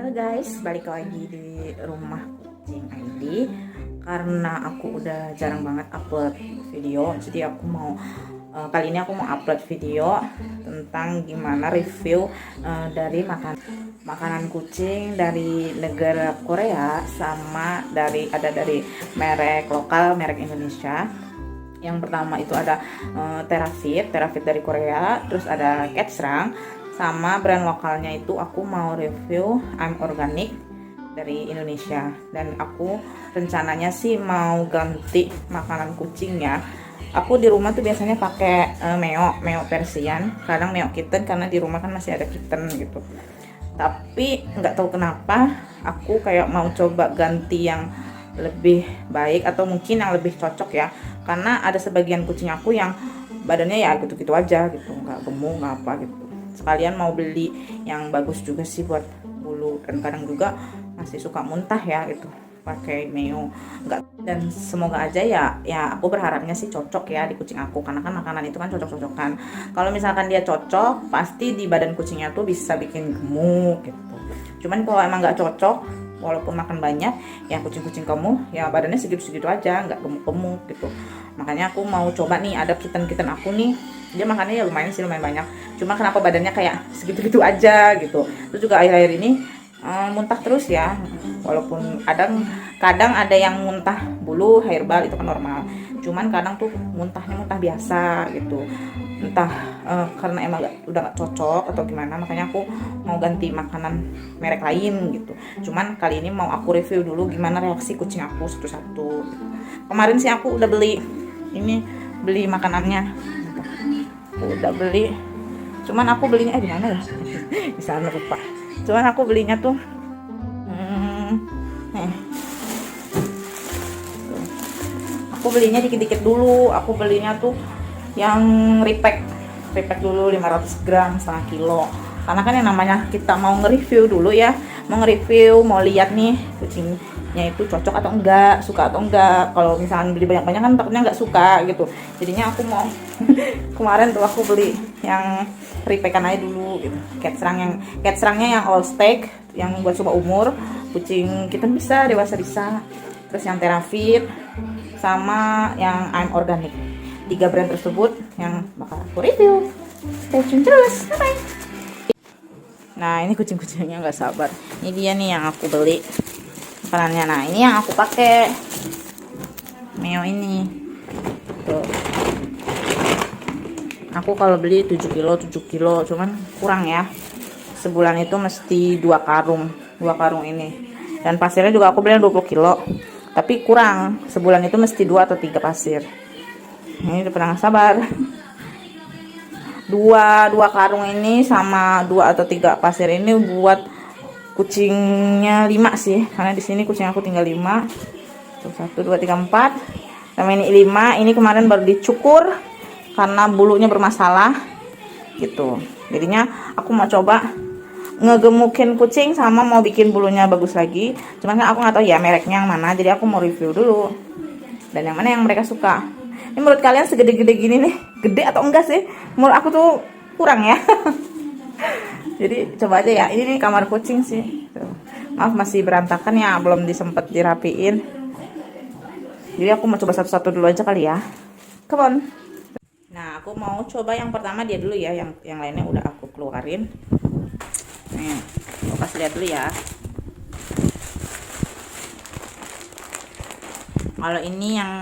Halo guys, balik lagi di rumah kucing ID. Karena aku udah jarang banget upload video, jadi aku mau kali ini aku mau upload video tentang gimana review dari makanan kucing dari negara Korea sama dari merek lokal, merek Indonesia. Yang pertama itu ada Terafit dari Korea, terus ada Ketsrang, sama brand lokalnya itu aku mau review I'm Organic dari Indonesia. Dan aku rencananya sih mau ganti makanan kucingnya. Aku di rumah tuh biasanya pakai Meo Persian, kadang Meo Kitten karena di rumah kan masih ada kitten gitu. Tapi nggak tahu kenapa aku kayak mau coba ganti yang lebih baik atau mungkin yang lebih cocok ya, karena ada sebagian kucing aku yang badannya ya gitu-gitu aja gitu, nggak gemuk nggak apa gitu. Sekalian mau beli yang bagus juga sih buat bulu, dan kadang juga masih suka muntah ya gitu pakai Meo. Enggak, dan semoga aja ya aku berharapnya sih cocok ya di kucing aku, karena kan makanan itu kan cocok-cocokan. Kalau misalkan dia cocok, pasti di badan kucingnya tuh bisa bikin gemuk gitu. Cuman kalau emang nggak cocok, walaupun makan banyak, ya kucing-kucing kamu ya badannya segitu-segitu aja, nggak gemuk-gemuk gitu. Makanya aku mau coba nih, ada kitten aku nih, dia makannya ya lumayan sih, lumayan banyak. Cuma kenapa badannya kayak segitu-gitu aja gitu. Terus juga akhir-akhir ini muntah terus ya, walaupun kadang ada yang muntah bulu hairball itu kan normal, cuman kadang tuh muntahnya muntah biasa gitu, entah karena emang udah gak cocok atau gimana. Makanya aku mau ganti makanan merek lain gitu. Cuman kali ini mau aku review dulu gimana reaksi kucing aku satu-satu. Kemarin sih aku udah beli makanannya, udah beli, cuman aku belinya di mana ya di sana lupa. Cuman aku belinya tuh aku belinya dikit-dikit dulu. Aku belinya tuh yang repack dulu 500 gram setengah kilo, karena kan yang namanya kita mau nge-review dulu ya, mau lihat nih kucingnya itu cocok atau enggak, suka atau enggak. Kalau misalnya beli banyak-banyak kan takutnya enggak suka gitu, jadinya aku mau kemarin tuh aku beli yang repackan aja dulu gitu. Ketsrangnya yang all steak, yang buat semua umur, kucing kita bisa, dewasa bisa. Terus yang Terafit sama yang I'm Organic, 3 brand tersebut yang bakal aku review. Stay tune terus, bye. Nah ini kucing-kucingnya nggak sabar. Ini dia nih yang aku beli makanannya. Nah ini yang aku pakai Meo ini tuh. Aku kalau beli 7 kilo, cuman kurang ya. Sebulan itu mesti 2 karung ini. Dan pasirnya juga aku beli 20 kilo. Tapi kurang, sebulan itu mesti 2 atau 3 pasir. Ini udah pernah sabar. 2 karung ini sama 2 atau 3 pasir ini buat kucingnya 5 sih. Karena di sini kucing aku tinggal 5. Tuh 1 2 3 4. Sama ini 5. Ini kemarin baru dicukur karena bulunya bermasalah gitu. Jadinya aku mau coba ngegemukin kucing sama mau bikin bulunya bagus lagi. Cuman kan aku nggak tahu ya mereknya yang mana, jadi aku mau review dulu dan yang mana yang mereka suka. Ini menurut kalian segede-gede gini nih, gede atau enggak sih? Menurut aku tuh kurang ya. Jadi coba aja ya. Ini nih kamar kucing sih tuh. Maaf masih berantakan ya, belum disempet dirapiin. Jadi aku mau coba satu-satu dulu aja kali ya. Come on. Nah aku mau coba yang pertama dia dulu ya, yang lainnya udah aku keluarin. Nih, aku kasih lihat dulu ya. Kalau ini yang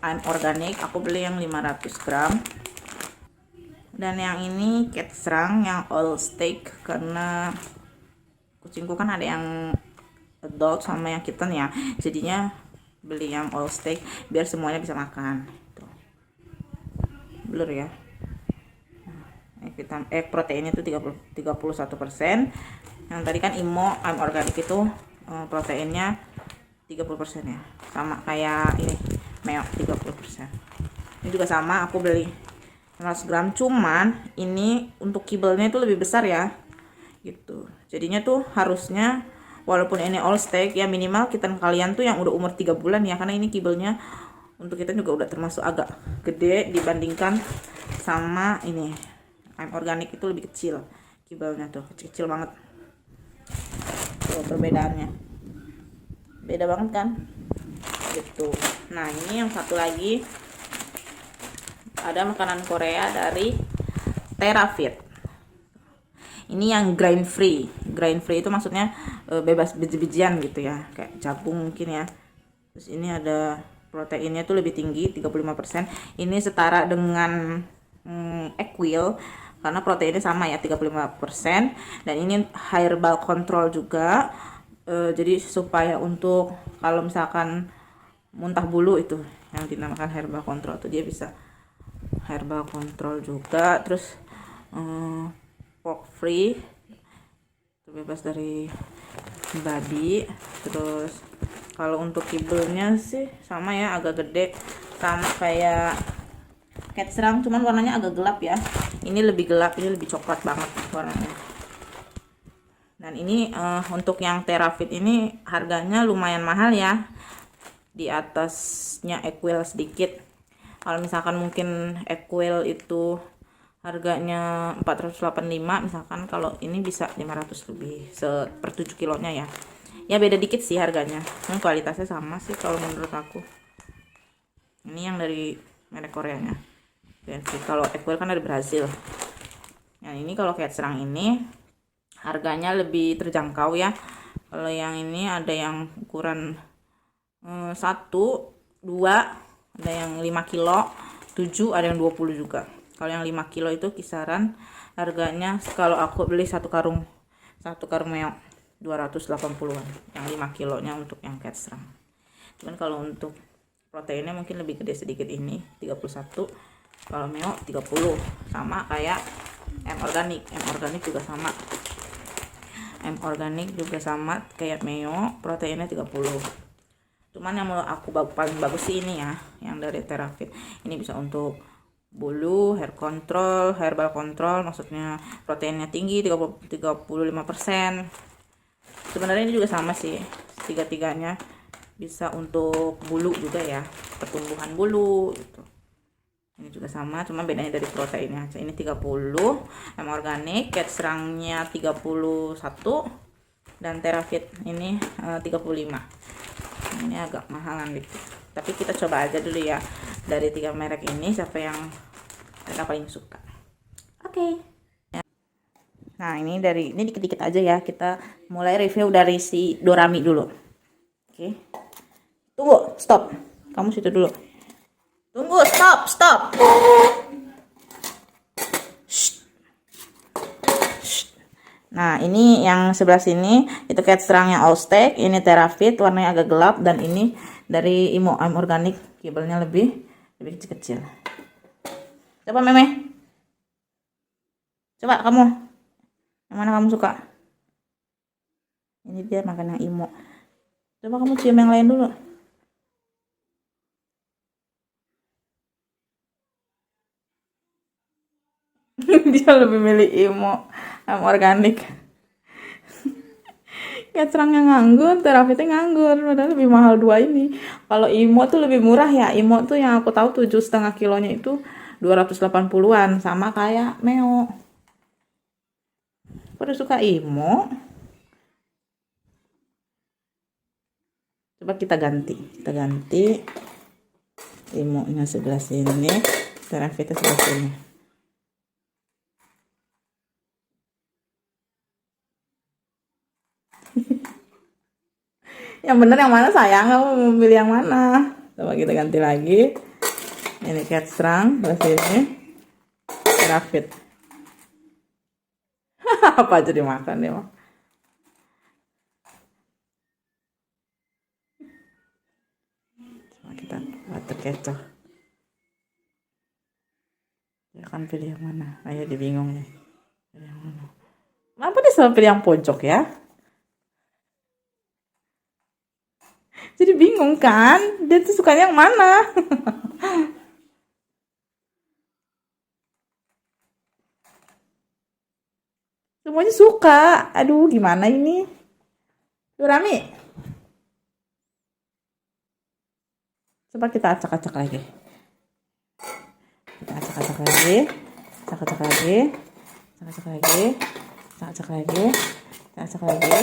I'm Organic, aku beli yang 500 gram. Dan yang ini Ketsrang yang all steak, karena kucingku kan ada yang adult sama yang kitten ya. Jadinya beli yang all steak biar semuanya bisa makan. Tuh. Blur ya. Proteinnya itu 31%. Yang tadi kan I'm Organic itu proteinnya 30% ya, sama kayak ini Meo 30%. Ini juga sama, aku beli 100 gram, cuman ini untuk kibelnya itu lebih besar ya gitu. Jadinya tuh harusnya walaupun ini all steak ya, minimal kitten kalian tuh yang udah umur 3 bulan ya, karena ini kibelnya untuk kita juga udah termasuk agak gede dibandingkan sama ini I'm Organic, itu lebih kecil kibelnya tuh, kecil banget. Tuh, perbedaannya beda banget kan gitu. Nah ini yang satu lagi ada makanan Korea dari TerraFit. Ini yang grain free. Grain free itu maksudnya bebas biji-bijian gitu ya, kayak jagung mungkin ya. Terus ini ada proteinnya tuh lebih tinggi 35%. Ini setara dengan Equil karena proteinnya sama ya 35%, dan ini herbal control juga. Jadi supaya untuk kalau misalkan muntah bulu itu yang dinamakan herbal control tuh, dia bisa herbal control juga. Terus pork free, terbebas dari babi. Terus kalau untuk kibelnya sih sama ya, agak gede sama kayak cat serang, cuman warnanya agak gelap ya. Ini lebih gelap, ini lebih coklat banget warnanya. Dan ini untuk yang TerraFit ini harganya lumayan mahal ya, di atasnya Equil sedikit. Kalau misalkan mungkin Equil itu harganya 485, misalkan kalau ini bisa 500 lebih per 7 kilonya ya. Ya beda dikit sih harganya. Kualitasnya sama sih kalau menurut aku. Ini yang dari merek Koreanya. Kalau Equil kan dari Brazil. Yang ini kalau kayak serang ini harganya lebih terjangkau ya. Kalau yang ini ada yang ukuran 1, 2, ada yang 5 kilo, 7, ada yang 20 juga. Kalau yang 5 kilo itu kisaran harganya, kalau aku beli satu karung meok 280-an. Yang 5 kilonya untuk yang cat serang. Cuman kalau untuk proteinnya mungkin lebih gede sedikit, ini 31. Kalau meok 30. Sama kayak M organik juga sama. M organik juga sama kayak meok, proteinnya 30. Cuman yang menurut aku paling bagus sih ini ya, yang dari TerraFit. Ini bisa untuk bulu, hair control, herbal control, maksudnya proteinnya tinggi 35%. Sebenarnya ini juga sama sih, tiga-tiganya bisa untuk bulu juga ya, pertumbuhan bulu gitu. Ini juga sama, cuma bedanya dari proteinnya aja. Ini 30, M organik, cat serangnya 31, dan TerraFit ini 35. Ini agak mahalan dikit, tapi kita coba aja dulu ya dari 3 merek ini, siapa yang mereka paling suka. Oke. Nah ini dikit-dikit aja ya, kita mulai review dari si Dorami dulu. Oke, tunggu, stop, kamu situ dulu, tunggu, stop. Nah ini yang sebelah sini itu cat serangnya Allstack, ini TerraFit warnanya agak gelap, dan ini dari M organik, kibelnya lebih kecil. Coba Meme, coba kamu, yang mana kamu suka? Ini dia makan yang Imo. Coba kamu cium yang lain dulu. Dia lebih milih Imo organik. Kayak serangnya nganggur, TerraFitnya nganggur, padahal lebih mahal dua ini. Kalau Imo tuh lebih murah ya. Imo tuh yang aku tahu 7,5 kilonya itu 280-an, sama kayak Meo. Pada suka Imo. Coba kita ganti Imo-nya sebelah sini, TerraFitnya sebelah sini. Yang bener yang mana sayang, kamu mau pilih yang mana? Coba kita ganti lagi. Ini cat serang, sebelah sini TerraFit. Apa aja dimakan dia mah. Coba kita butter kecoh. Ya kan pilih yang mana? Ayo dibingung nih. Pilih yang mana? Kenapa dia selalu pilih yang pojok ya? Jadi bingung kan? Dia tuh sukanya yang mana? Semuanya suka. Aduh, gimana ini? Rami. Coba kita acak-acak lagi. Kita acak-acak lagi. Acak-acak lagi. Acak-acak lagi. Acak-acak lagi. Acak-acak lagi.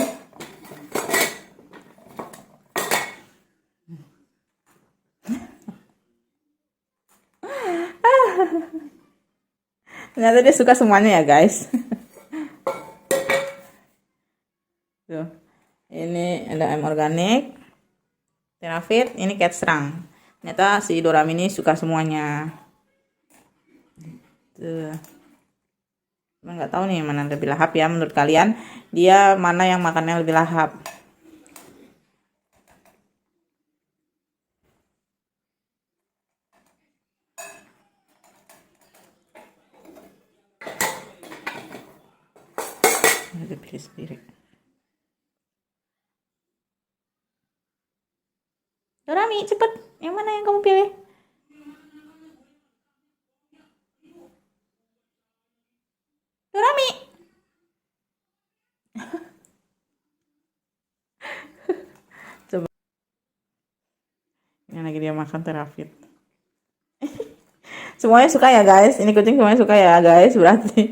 Ternyata dia suka semuanya ya guys. Tuh. Ini ada ayam organik, Terafit, ini cat serang. Ternyata si Dorami ini suka semuanya. Tuh. Nggak tahu nih mana lebih lahap ya menurut kalian. Dia mana yang makannya lebih lahap? Ada pilih sendiri. Dorami, cepet. Yang mana yang kamu pilih? Dorami. Coba. Yang lagi dia makan Terafit. Semuanya suka ya guys. Ini kucing semuanya suka ya guys. Berarti.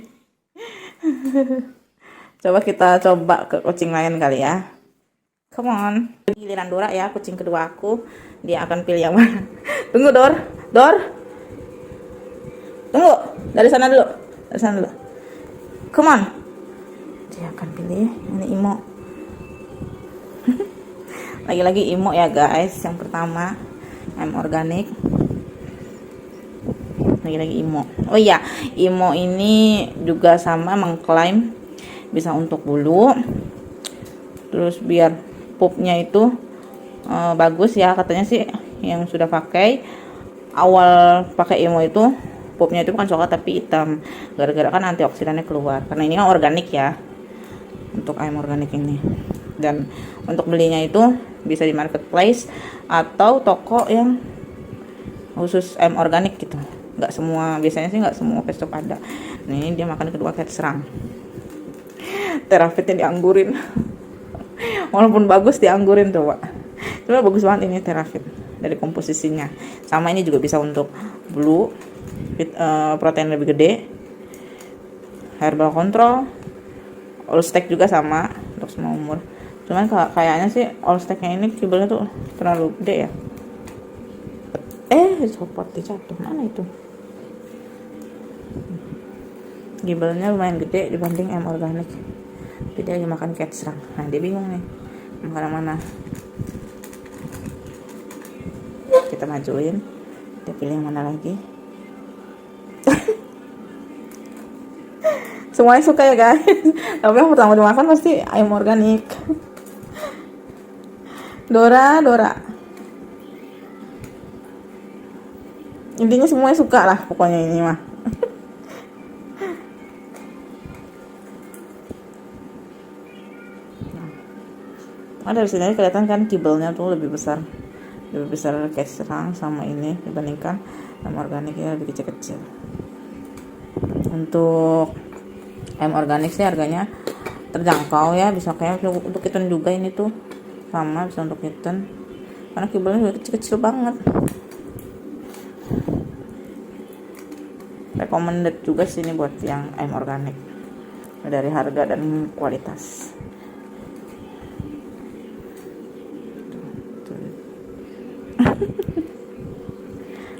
Coba kita coba ke kucing lain kali ya. Come on. Giliran Dora ya, kucing kedua aku. Dia akan pilih yang mana? Tunggu Dor. Dor. Tunggu. Dari sana dulu. Dari sana dulu. Come on. Dia akan pilih ini Imo. Lagi-lagi Imo ya guys. Yang pertama ayam organik. Lagi-lagi Imo. Oh iya, Imo ini juga sama mengklaim bisa untuk bulu. Terus biar pupnya itu bagus ya, katanya sih yang sudah pakai awal pakai Imo itu pupnya itu bukan coklat tapi hitam, gara-gara kan antioksidannya keluar, karena ini kan organik ya untuk ayam organik ini. Dan untuk belinya itu bisa di marketplace atau toko yang khusus ayam organik gitu. Nggak semua, biasanya sih nggak semua pet shop ada. Nah, ini dia makan kedua cat serang. Terafitnya dianggurin. Walaupun bagus dianggurin coba. Coba bagus banget ini Terafit dari komposisinya. Sama ini juga bisa untuk blue, protein lebih gede, herbal control, all stack juga sama untuk semua umur. Cuman kayaknya sih all stacknya ini kibelnya tuh terlalu gede ya. Copot jatuh, mana itu? Gibelnya lumayan gede dibanding ayam organik. Jadi dia lagi makan cat serang. Nah, dia bingung nih makan yang mana. Kita majuin, dia pilih yang mana lagi. Semuanya suka ya guys. Tapi yang pertama dimakan pasti ayam organik. Dora. Intinya semuanya suka lah pokoknya ini mah. Dari sini kelihatan kan kibelnya tuh lebih besar cat serang sama ini dibandingkan ayam organiknya lebih kecil-kecil. Untuk ayam organik sih harganya terjangkau ya, bisa kayak untuk kitten juga ini tuh sama, bisa untuk kitten karena kibelnya juga kecil-kecil banget. Recommended juga sih ini buat yang ayam organik dari harga dan kualitas.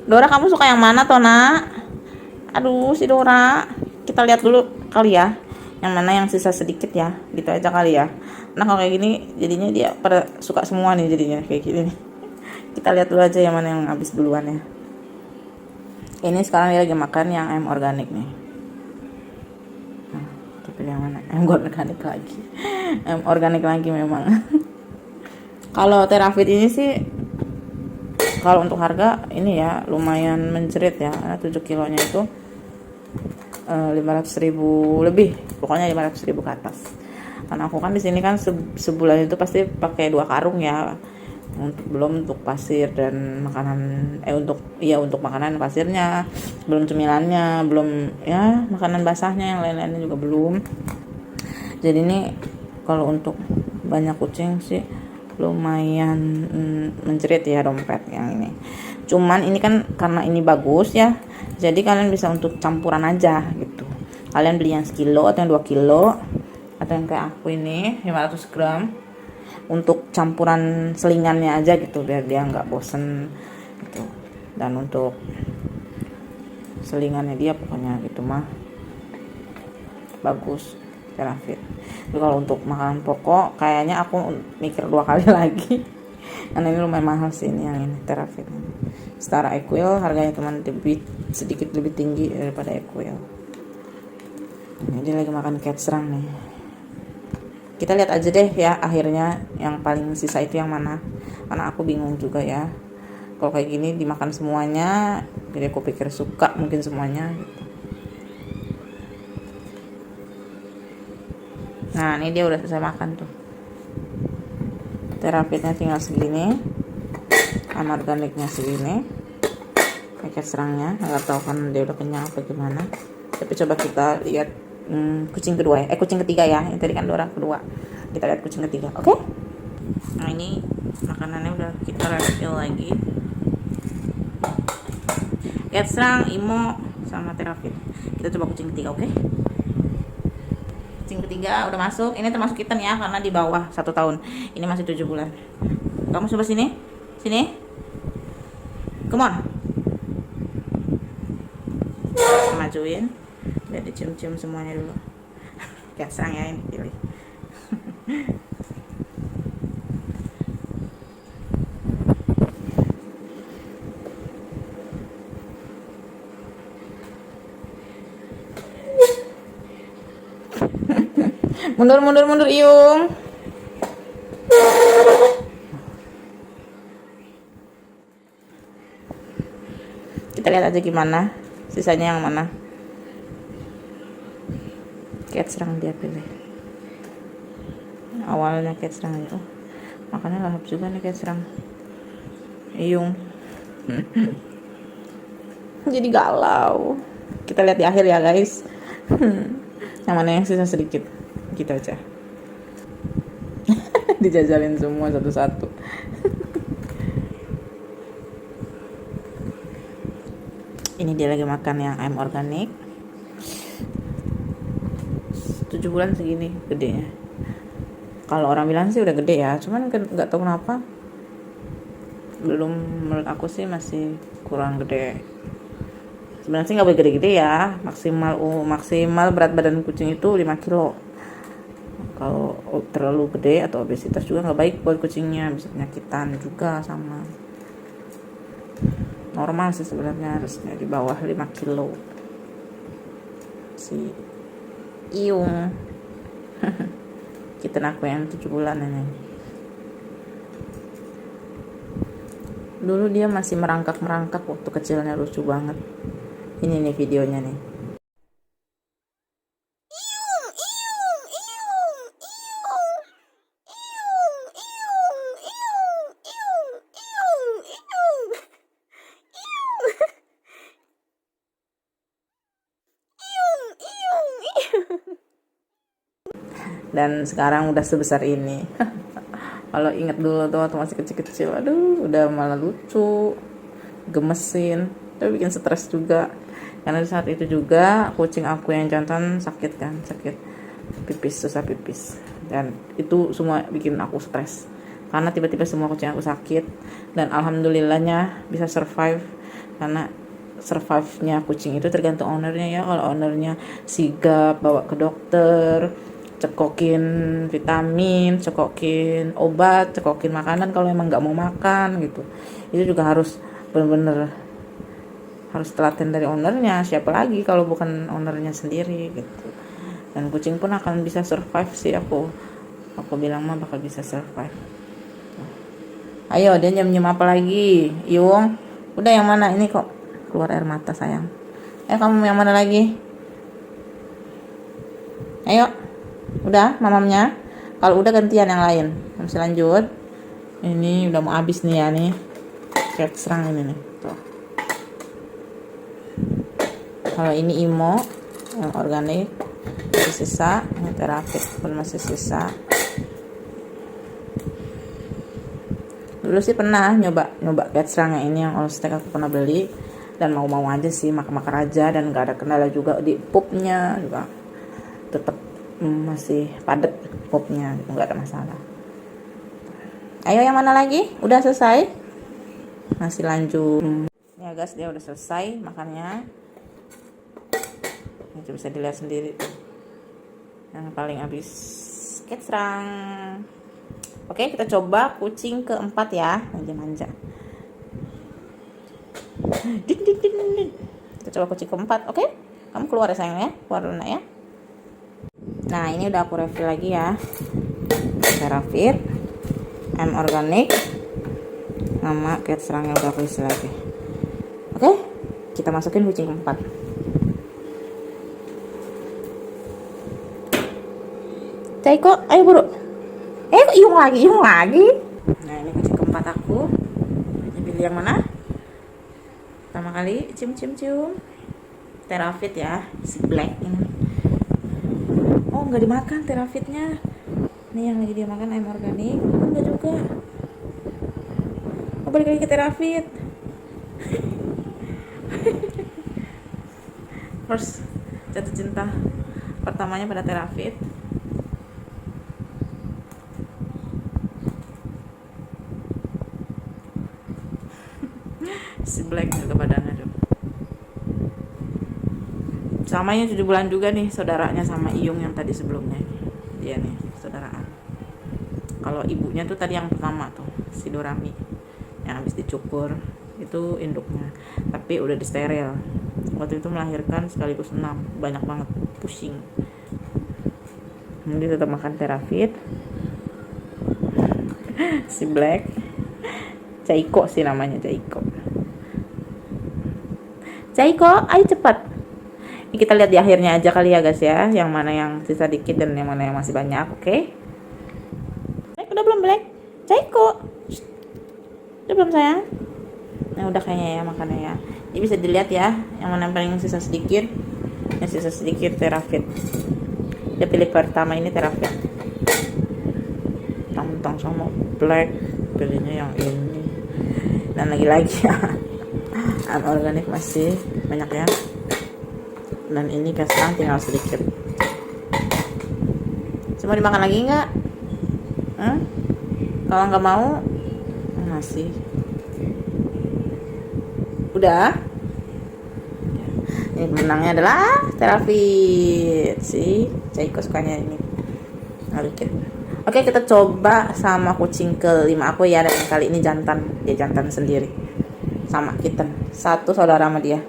Dora, kamu suka yang mana Tona? Aduh si Dora, kita lihat dulu kali ya yang mana yang sisa sedikit ya, gitu aja kali ya. Nah kalau kayak gini jadinya dia pada suka semua nih jadinya kayak gini. Kita lihat dulu aja yang mana yang habis duluan ya. Ini sekarang dia lagi makan yang ayam organik nih. Pilih yang mana? Ayam organik lagi. Ayam organik lagi memang. Kalau Terafit ini sih kalau untuk harga ini ya lumayan menjerit ya, karena 7 kilonya itu 500.000 lebih, pokoknya 500.000 ke atas. Karena aku kan di sini kan sebulan itu pasti pakai 2 karung ya, belum untuk pasir dan makanan untuk makanan pasirnya, belum cemilannya, belum ya makanan basahnya yang lain-lainnya juga belum. Jadi ini kalau untuk banyak kucing sih lumayan menjerit ya dompet yang ini. Cuman ini kan karena ini bagus ya, jadi kalian bisa untuk campuran aja gitu. Kalian beli yang sekilo atau yang 2 kilo atau yang kayak aku ini 500 gram untuk campuran selingannya aja gitu, biar dia nggak bosen gitu. Dan untuk selingannya dia pokoknya gitu mah bagus Terafit. Tapi kalau untuk makanan pokok kayaknya aku mikir 2 kali lagi karena ini lumayan mahal sih ini yang ini Terafit. Setara Equil harganya teman sedikit lebih tinggi daripada Equil. Ini dia lagi makan kecrang nih. Kita lihat aja deh ya akhirnya yang paling sisa itu yang mana, karena aku bingung juga ya kalau kayak gini dimakan semuanya. Jadi aku pikir suka mungkin semuanya gitu. Nah ini dia udah selesai makan tuh. Terafitnya tinggal segini, sama organiknya segini, paket serangnya nggak tahu kan dia udah kenyang apa gimana. Tapi coba kita lihat kucing kedua ya, kucing ketiga ya, yang tadi kan orang kedua, kita lihat kucing ketiga. Oke? Nah ini makanannya udah kita refill lagi. Paket serang, Imo, sama Terafit. Kita coba kucing ketiga, oke? Kucing ketiga udah masuk. Ini termasuk kitten ya karena di bawah 1 tahun. Ini masih 7 bulan. Kamu coba sini. Sini. Come on. Majuin. Biar dicium-cium semuanya dulu. Kayak serang ya ini pilih. Mundur Iyung. Kita lihat aja gimana sisanya yang mana. Cat serang dia pilih. Awalnya cat serang itu. Makanya lahap juga nih cat serang. Iyung. Jadi galau. Kita lihat di akhir ya guys. Yang mana yang sisa sedikit. Gitu aja. Dijajalin semua satu-satu. Ini dia lagi makan yang ayam organik. 7 bulan segini gedenya. Kalau orang bilang sih udah gede ya, cuman nggak tahu kenapa belum, menurut aku sih masih kurang gede. Sebenarnya sih nggak boleh gede-gede ya, maksimal berat badan kucing itu 5 kilo. Kalau terlalu gede atau obesitas juga nggak baik buat kucingnya, bisa penyakitan juga. Sama normal sih sebenarnya harusnya di bawah 5 kilo si Iyung. Kitten aku yang 7 bulan ini. Dulu dia masih merangkak waktu kecilnya, lucu banget. Ini nih videonya nih. Dan sekarang udah sebesar ini. Kalau inget dulu tuh waktu masih kecil-kecil, aduh udah malah lucu, gemesin, tapi bikin stres juga. Karena di saat itu juga kucing aku yang jantan sakit pipis, susah pipis, dan itu semua bikin aku stres. Karena tiba-tiba semua kucing aku sakit, dan alhamdulillahnya bisa survive. Karena survive-nya kucing itu tergantung ownernya ya. Kalau ownernya sigap bawa ke dokter, cekokin vitamin, cekokin obat, cekokin makanan kalau emang nggak mau makan gitu. Itu juga harus bener-bener harus telaten dari ownernya. Siapa lagi kalau bukan ownernya sendiri gitu. Dan kucing pun akan bisa survive sih, aku bilang mah bakal bisa survive. Ayo dia nyem-nyem apa lagi, Yung? Udah yang mana ini kok keluar air mata sayang. Kamu yang mana lagi? Ayo. Udah mamamnya. Kalau udah gantian yang lain. Masih lanjut. Ini udah mau habis nih ya nih. Cat serang ini nih. Tuh. Kalau ini Imo yang organik masih sisa, ini Terafit pun masih sisa. Dulu sih pernah nyoba cat serang yang ini, yang all stack aku pernah beli, dan mau aja sih makan aja, dan gak ada kendala juga di pupnya juga tetap masih padat pupnya, nggak ada masalah. Ayo yang mana lagi? Udah selesai? Masih lanjut ya guys, dia udah selesai makannya. Ini bisa dilihat sendiri tuh. yang paling habis cat serang. Oke, kita coba kucing keempat ya, manja-manja. Kita coba kucing keempat. Oke, kamu keluar ya sayang ya, keluar dulu ya. Nah, ini udah aku refill lagi ya. Ceravit, M Organic, nama cat serangnya udah aku isi lagi. Oke, kita masukin kucing keempat. Caiko, ayo buru. Kok iung lagi. Nah, ini kucing keempat aku. Ini pilih yang mana? Pertama kali, cium. Ceravit ya, si black ini. Oh, nggak dimakan ceravitnya. Ini yang lagi dia makan M Organic. Enggak juga. Oh, balik lagi ke ceravit. First jatuh cinta pertamanya pada ceravit. Si black juga badannya tuh. Samanya 7 bulan juga nih, saudaranya sama Iyung yang tadi sebelumnya. Dia nih saudaraan. Kalau ibunya tuh tadi yang pertama tuh, si Dorami yang habis dicukur, itu induknya. Tapi udah disteril. Waktu itu melahirkan sekaligus 6, banyak banget, pusing. Ini tetap makan ceravit. Si black, Caiko sih namanya, Caiko, ayo cepat. Ini kita lihat di akhirnya aja kali ya guys ya, yang mana yang sisa dikit dan yang mana yang masih banyak. Oke. Udah belum black? Caiko, udah belum sayang? Nah, udah kayaknya ya makannya ya. Ini bisa dilihat ya, yang mana yang paling sisa sedikit. Yang sisa sedikit ceravit. Dia pilih pertama ini ceravit. Tentang sama black, pilihnya yang ini. Dan lagi-lagi ya, M Organic masih banyak ya. Dan ini kacang tinggal sedikit. Cuma dimakan lagi nggak? Kalau nggak mau, masih. Udah. Ini pemenangnya adalah ceravit. Si Caiko sukanya ini. Dikit. Oke, kita coba sama kucing kelima aku ya. Dan kali ini jantan. Dia jantan sendiri. Sama kitten. Satu saudara sama dia.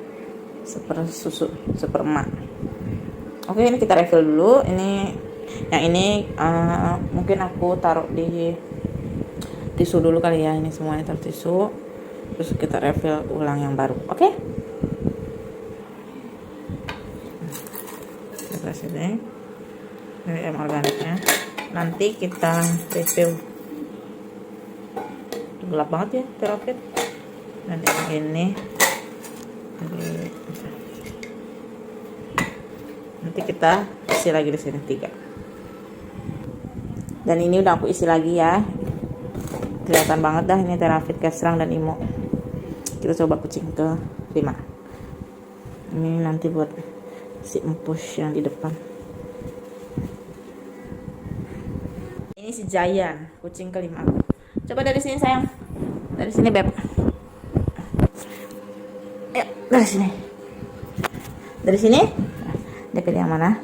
Super susu, super emak. Oke, ini kita refill dulu. Ini yang ini mungkin aku taruh di tisu dulu kali ya. Ini semuanya taruh tisu. Terus kita refill ulang yang baru. Oke? Kita sini. Ini M Organicnya. Nanti kita refill. Gelap banget ya ceravit. Dan yang ini nanti kita isi lagi di sini 3. Dan ini udah aku isi lagi ya. Kelihatan banget dah ini ceravit, serang dan imo. Kita coba kucing ke 5. Ini nanti buat si empus yang di depan. Ini si Jayan, kucing ke 5. Coba dari sini sayang. Dari sini beb. Ayo, dari sini. Dari sini. Dia pilih yang mana?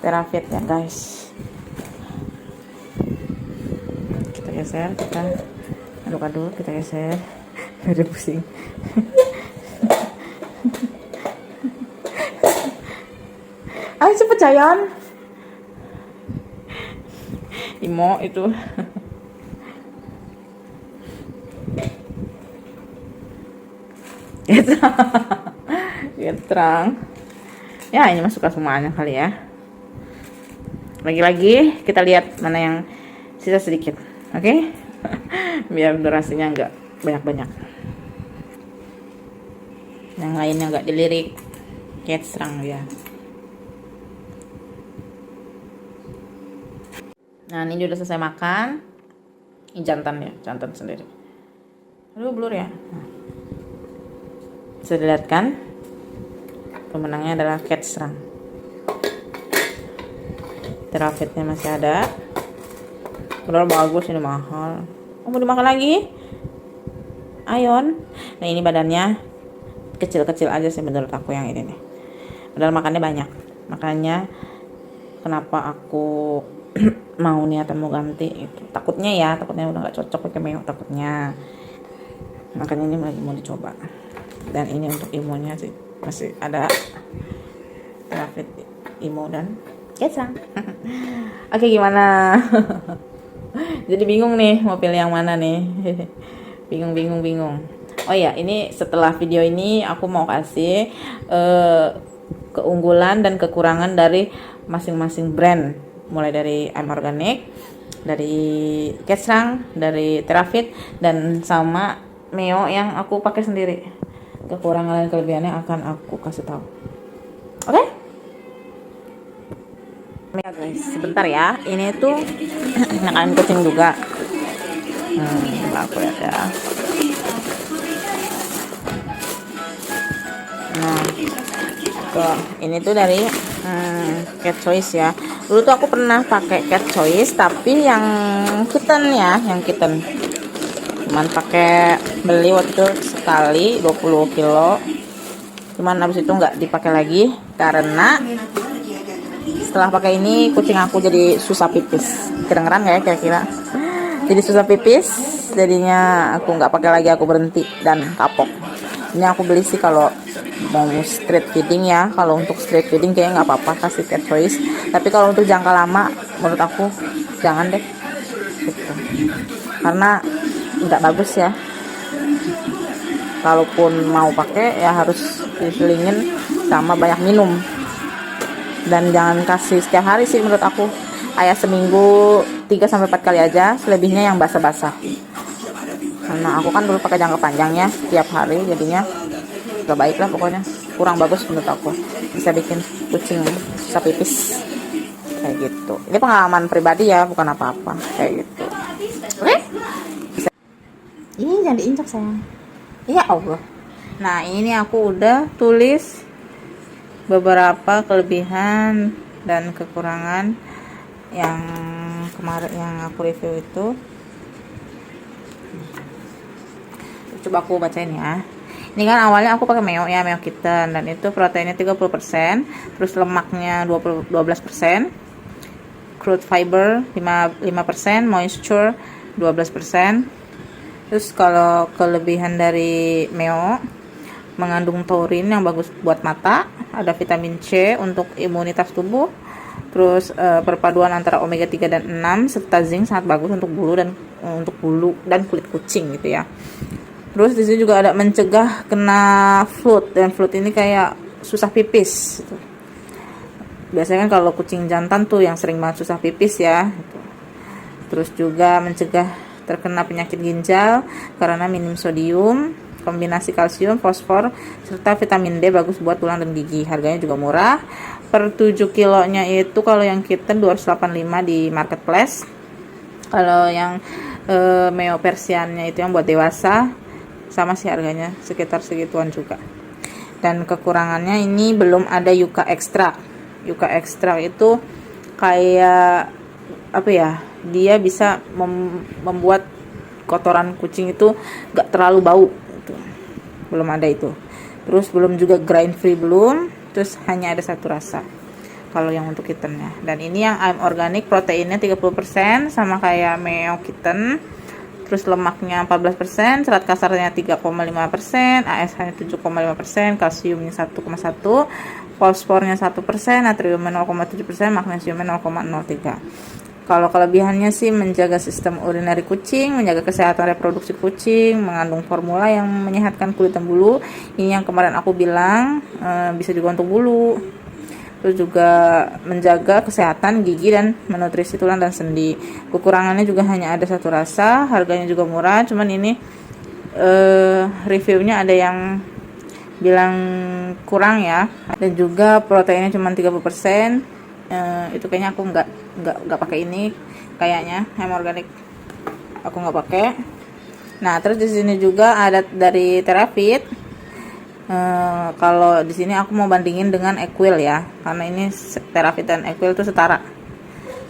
Ceravit ya guys. Kita geser, kita aduk-aduk, kita geser. Udah pusing. Ayo cepet Jayan. Imo itu. Terang. Ya, ini mah suka semuanya kali ya. Lagi-lagi kita lihat mana yang sisa sedikit. Oke? Biar durasinya enggak banyak-banyak. Yang lainnya enggak dilirik. Cat serang ya. Nah, ini udah selesai makan. Ini jantan ya, jantan sendiri. Aduh, blur ya. Nah. Bisa dilihat kan? Pemenangnya adalah cat serang. Ceravitnya masih ada. Padahal bagus, ini mahal. Oh, mau dimakan lagi? Ayon. Nah, ini badannya kecil-kecil aja sih menurut aku yang ini nih. Padahal makannya banyak. Makanya kenapa aku mau niatan mau ganti itu. Takutnya udah nggak cocok pakai Meo takutnya. Makanya ini lagi mau dicoba. Dan ini untuk Imo-nya sih masih ada Terafit, Imo dan Kecang. Oke, gimana? Jadi bingung nih mau pilih yang mana nih. bingung. Oh ya, ini setelah video ini aku mau kasih keunggulan dan kekurangan dari masing-masing brand, mulai dari I'm Organic, dari Kecang, dari Terafit, dan sama Meo yang aku pakai sendiri. Kekurangan dan kelebihannya akan aku kasih tahu. Oke? Ya guys, sebentar ya. Ini tuh makanan kucing juga. Aku lihat ya. Nah, tuh, ini tuh dari Cat Choice ya. Dulu tuh aku pernah pakai Cat Choice, tapi yang kitten ya, yang kitten. Cuman pakai beli waktu itu sekali 20 kilo. Cuman habis itu nggak dipakai lagi karena setelah pakai ini kucing aku jadi susah pipis. Kedengeran nggak ya kira-kira? Jadi susah pipis, jadinya aku nggak pakai lagi, aku berhenti dan kapok. Ini aku beli sih kalau mau street feeding ya. Kalau untuk street feeding kayaknya nggak apa-apa kasih Cat Choice. Tapi kalau untuk jangka lama, menurut aku jangan deh. Gitu. Karena nggak bagus ya. Kalaupun mau pakai ya harus diselingin sama banyak minum. Dan jangan kasih setiap hari sih menurut aku. Ayah seminggu 3-4 kali aja, selebihnya yang basah-basah. Karena aku kan dulu pakai jangka panjangnya tiap hari, jadinya gak baik lah pokoknya. Kurang bagus menurut aku. Bisa bikin kucing susah pipis. Kayak gitu. Ini pengalaman pribadi ya, bukan apa-apa. Kayak gitu. Oke? Ini jangan diinjak sayang. Ya Allah. Nah, ini aku udah tulis beberapa kelebihan dan kekurangan yang kemarin yang aku review itu. Coba aku bacain ya. Ini kan awalnya aku pakai Meo ya, Meo Kitten, dan itu proteinnya 30%, terus lemaknya 12%, crude fiber 5%, moisture 12%. Terus kalau kelebihan dari Meo, mengandung taurin yang bagus buat mata, ada vitamin C untuk imunitas tubuh, terus perpaduan antara omega 3 dan 6 serta zinc sangat bagus untuk bulu dan kulit kucing gitu ya. Terus di sini juga ada mencegah kena flu, dan flu ini kayak susah pipis gitu. Biasanya kan kalau kucing jantan tuh yang sering banget susah pipis ya gitu. Terus juga mencegah terkena penyakit ginjal karena minim sodium, kombinasi kalsium, fosfor, serta vitamin D bagus buat tulang dan gigi. Harganya juga murah. Per 7 kilonya itu kalau yang kitten 285 di marketplace. Kalau yang Meo Persiannya itu yang buat dewasa sama sih harganya sekitar segituan juga. Dan kekurangannya ini belum ada yuka ekstrak. Yuka ekstrak itu kayak apa ya? Dia bisa membuat kotoran kucing itu gak terlalu bau gitu. Belum ada itu. Terus belum juga grain free belum. Terus hanya ada satu rasa kalau yang untuk kittennya. Dan ini yang I'm Organic, proteinnya 30% sama kayak Meo Kitten. Terus lemaknya 14%, serat kasarnya 3,5%, ASH-nya 7,5%, kalsiumnya 1,1%, fosfornya 1%, natriumnya 0,7%, magnesiumnya 0,03%. Kalau kelebihannya sih menjaga sistem urinari kucing, menjaga kesehatan reproduksi kucing, mengandung formula yang menyehatkan kulit dan bulu. Ini yang kemarin aku bilang bisa juga untuk bulu. Terus juga menjaga kesehatan gigi dan menutrisi tulang dan sendi. Kekurangannya juga hanya ada satu rasa, harganya juga murah. Cuman ini reviewnya ada yang bilang kurang ya. Dan juga proteinnya cuma 30%. Itu kayaknya aku nggak pakai ini, kayaknya I'm Organic aku nggak pakai. Nah, terus di sini juga ada dari Terafit. Kalau di sini aku mau bandingin dengan Equil ya, karena ini Terafit dan Equil itu setara.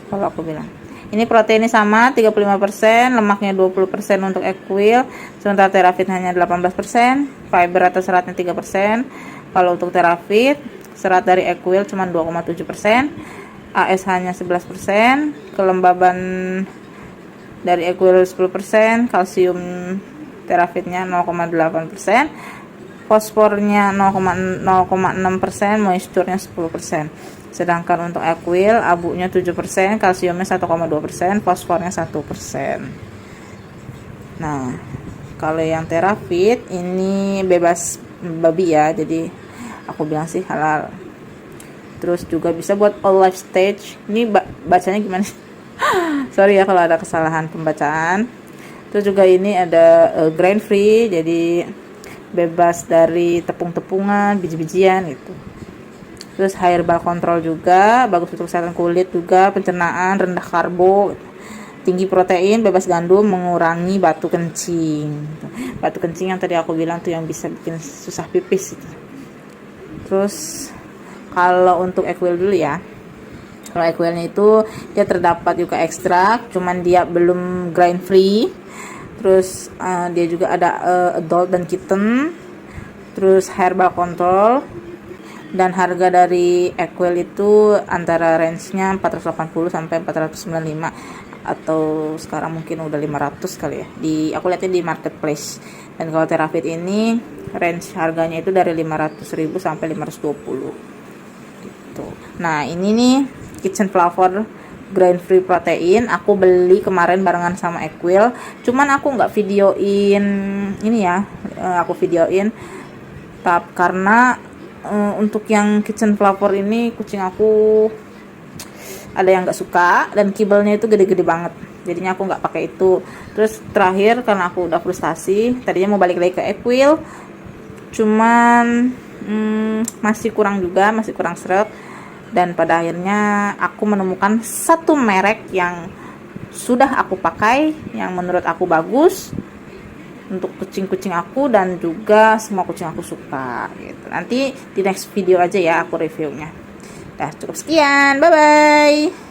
Kalau aku bilang, ini proteinnya sama 35%, lemaknya 20% untuk Equil, sementara Terafit hanya 18%, fiber atau seratnya 3%. Kalau untuk Terafit, serat dari Equil cuma 2,7%, ASH-nya 11%, kelembaban dari Equil 10%, kalsium terafitnya 0,8%, fosfornya 0,6%, moisturnya 10%. Sedangkan untuk Equil abunya 7%, kalsiumnya 1,2%, fosfornya 1%. Nah, kalau yang terafit ini bebas babi ya, jadi aku bilang sih halal. Terus juga bisa buat all life stage. Ini bacanya gimana sih? Sorry ya kalau ada kesalahan pembacaan. Terus juga ini ada grain free, jadi bebas dari tepung-tepungan, biji-bijian gitu. Terus herbal control juga, bagus untuk kesehatan kulit juga, pencernaan, rendah karbo, tinggi protein, bebas gandum, mengurangi batu kencing. Batu kencing yang tadi aku bilang tuh yang bisa bikin susah pipis gitu. Terus kalau untuk Equil dulu ya. Kalau Equilnya itu dia terdapat juga ekstrak, cuman dia belum grain free. Terus dia juga ada adult dan kitten. Terus herbal control. Dan harga dari Equil itu antara range-nya 480 sampai 495, atau sekarang mungkin udah 500 kali ya. Aku lihatnya di marketplace. Dan kalau Terafit ini range harganya itu dari 500.000 sampai 520 gitu. Nah, ini nih Kitchen Flavor grain free protein aku beli kemarin barengan sama Equil. Cuman aku nggak videoin ini ya, aku videoin karena untuk yang Kitchen Flavor ini kucing aku ada yang nggak suka dan kibelnya itu gede-gede banget, jadinya aku nggak pakai itu. Terus terakhir karena aku udah frustasi, tadinya mau balik lagi ke Equil, cuman masih kurang seret. Dan pada akhirnya aku menemukan satu merek yang sudah aku pakai, yang menurut aku bagus untuk kucing-kucing aku dan juga semua kucing aku suka gitu. Nanti di next video aja ya aku reviewnya. Dah, cukup sekian, bye bye.